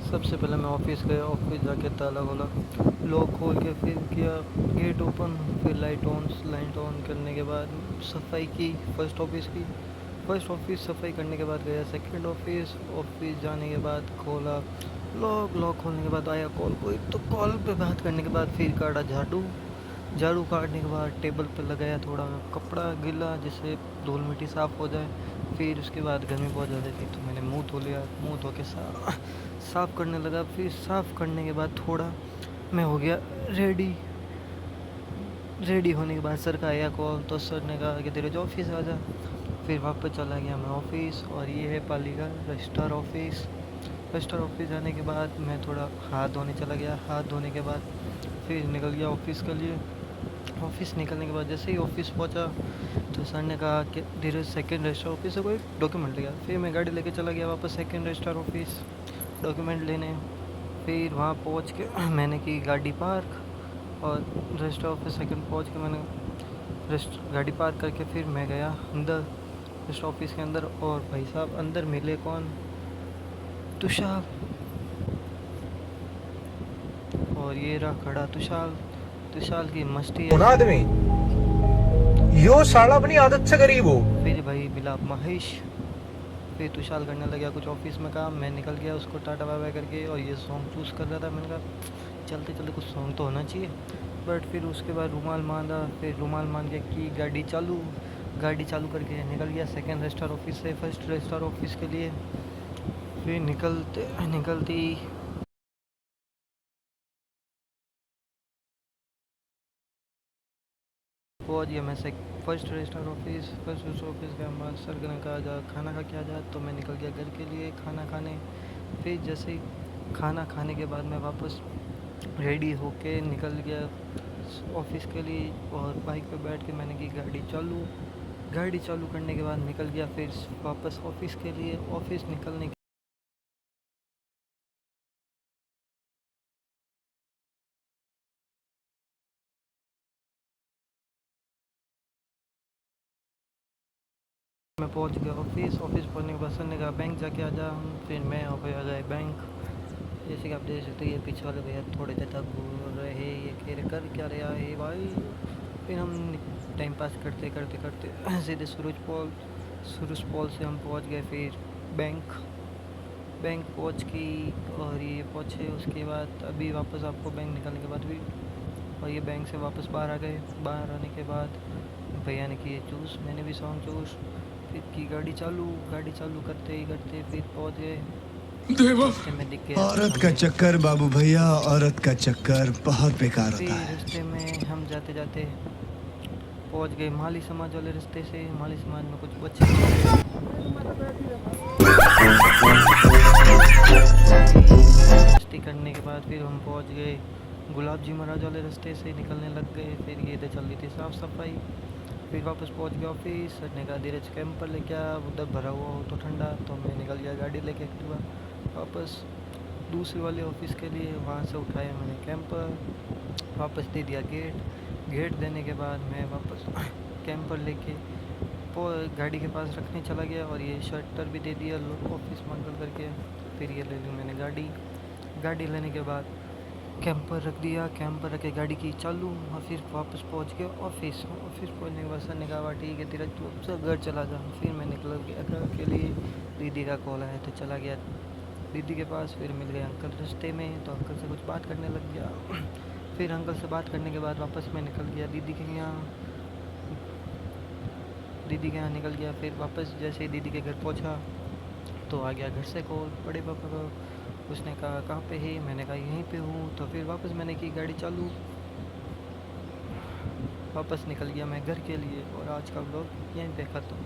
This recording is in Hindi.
सबसे पहले मैं ऑफिस गया, ऑफिस जाके ताला खोला, लॉक खोल के फिर किया गेट ओपन, फिर लाइट ऑन करने के बाद सफाई की फर्स्ट ऑफिस सफाई करने के बाद गया सेकंड ऑफिस जाने के बाद खोला लॉक खोलने के बाद आया कॉल कोई, तो कॉल पे बात करने के बाद फिर काटा झाड़ू काटने के बाद टेबल पे लगाया थोड़ा कपड़ा गीला जिससे धूल मिट्टी साफ़ हो जाए। फिर उसके बाद घर में पहुँच जाती थी तो मैंने मुंह धो लिया, मुंह धो के साफ़ करने लगा। फिर साफ़ करने के बाद थोड़ा मैं हो गया रेडी होने के बाद सर का आया कॉल, तो सर ने कहा कि तेरे जो ऑफिस आ जा। फिर वापस चला गया मैं ऑफिस, और ये है पाली का रजिस्टर ऑफिस जाने के बाद मैं थोड़ा हाथ धोने चला गया। हाथ धोने के बाद फिर निकल गया ऑफिस के लिए। ऑफिस निकलने के बाद जैसे ही ऑफिस पहुंचा तो सर ने कहा कि धीरे सेकंड रजिस्टर ऑफिस से कोई डॉक्यूमेंट लेगा। फिर मैं गाड़ी लेके चला गया वापस सेकंड रजिस्टर ऑफिस डॉक्यूमेंट लेने। फिर वहाँ पहुँच के मैंने की गाड़ी पार्क, और रजिस्टर ऑफिस सेकंड पहुँच के मैंने गाड़ी पार्क करके फिर मैं गया अंदर रजिस्टर ऑफिस के अंदर। और भाई साहब अंदर मिले कौन, तुषार। और ये रहा खड़ा तुषार की मस्ती है आदमी यो साला अपनी आदत से गरीब हो। फिर भाई मिला महेश, फिर तुषार करने लगा कुछ ऑफिस में काम। मैं निकल गया उसको टाटा बाय बाय करके, और ये सॉन्ग चूज़ कर रहा था। मैंने कहा चलते चलते कुछ सॉन्ग तो होना चाहिए। बट फिर उसके बाद रुमाल बांधा, फिर रुमाल बांध के की गाड़ी चालू करके निकल गया सेकंड रजिस्टर ऑफिस से फर्स्ट रजिस्टर ऑफिस के लिए। फिर निकलती पहुँच गया मैं फर्स्ट रजिस्टर ऑफिस के बाद सर ने कहा जा खाना खा के आ जा, तो मैं निकल गया घर के लिए खाना खाने। फिर जैसे ही खाना खाने के बाद मैं वापस रेडी होके निकल गया ऑफिस के लिए, और बाइक पे बैठ के मैंने की गाड़ी चालू करने के बाद निकल गया फिर वापस ऑफिस के लिए। ऑफिस निकलने मैं पहुंच गया ऑफिस पहुंचने के बाद सर ने कहा बैंक जाके आ जा। फिर मैं हो गया गए बैंक। जैसे कि आप देख सकते हैं ये पीछे वाले भैया थोड़े देर तक घूर रहे हैं, ये कह रहे कर क्या रहा है भाई। फिर हम टाइम पास करते सीधे सूरज पोल से हम पहुंच गए फिर बैंक पहुंच की। और ये पहुंचे उसके बाद अभी वापस आपको बैंक निकलने के बाद भी, और ये बैंक से वापस बाहर आ गए। बाहर आने के बाद भैया ने किए चूज़, मैंने भी सॉन्ग चूज़। फिर की गाड़ी चालू करते फिर पहुंच गए। रास्ते में दिख गया औरत का चक्कर बाबू भैया, औरत का चक्कर बहुत बेकार होता फिर है। रास्ते में हम जाते पहुंच गए माली समाज वाले रास्ते से। माली समाज में कुछ बच्चे मस्ती करने के बाद फिर हम पहुंच गए गुलाब जी महाराज वाले रास्ते से निकलने लग गए। फिर ये तो चल रही थी साफ़ सफाई। फिर वापस पहुंच गया ऑफिस। सर ने कहा धीरज कैंपर लेके आ, उधर भरा हुआ हो तो ठंडा। तो मैं निकल गया गाड़ी लेके एक्टिवा वापस दूसरे वाले ऑफिस के लिए। वहाँ से उठाया मैंने कैंपर, वापस दे दिया गेट देने के बाद मैं वापस कैंपर लेके गाड़ी के पास रखने चला गया, और ये शटर भी दे दिया ऑफिस बंद करके। फिर ये ले ली मैंने गाड़ी लेने के बाद कैंपर रख दिया, कैंपर रख के गाड़ी की चालू, और फिर वापस पहुंच गया ऑफिस पहुंचने के बाद सर ने कहा ठीक है तेरा तू सब घर चला जा। फिर मैं निकल गया घर के लिए। दीदी का कॉल आया तो चला गया दीदी के पास। फिर मिल गए अंकल रास्ते में, तो अंकल से कुछ बात करने लग गया। फिर अंकल से बात करने के बाद वापस मैं निकल गया दीदी के यहाँ निकल गया। फिर वापस जैसे ही दीदी के घर पहुंचा तो आ गया घर से कॉल बड़े पापा को। उसने कहा कहाँ पे है, मैंने कहा यहीं पे हूँ। तो फिर वापस मैंने की गाड़ी चालू, वापस निकल गया मैं घर के लिए। और आज का व्लॉग यहीं पे ख़त्म।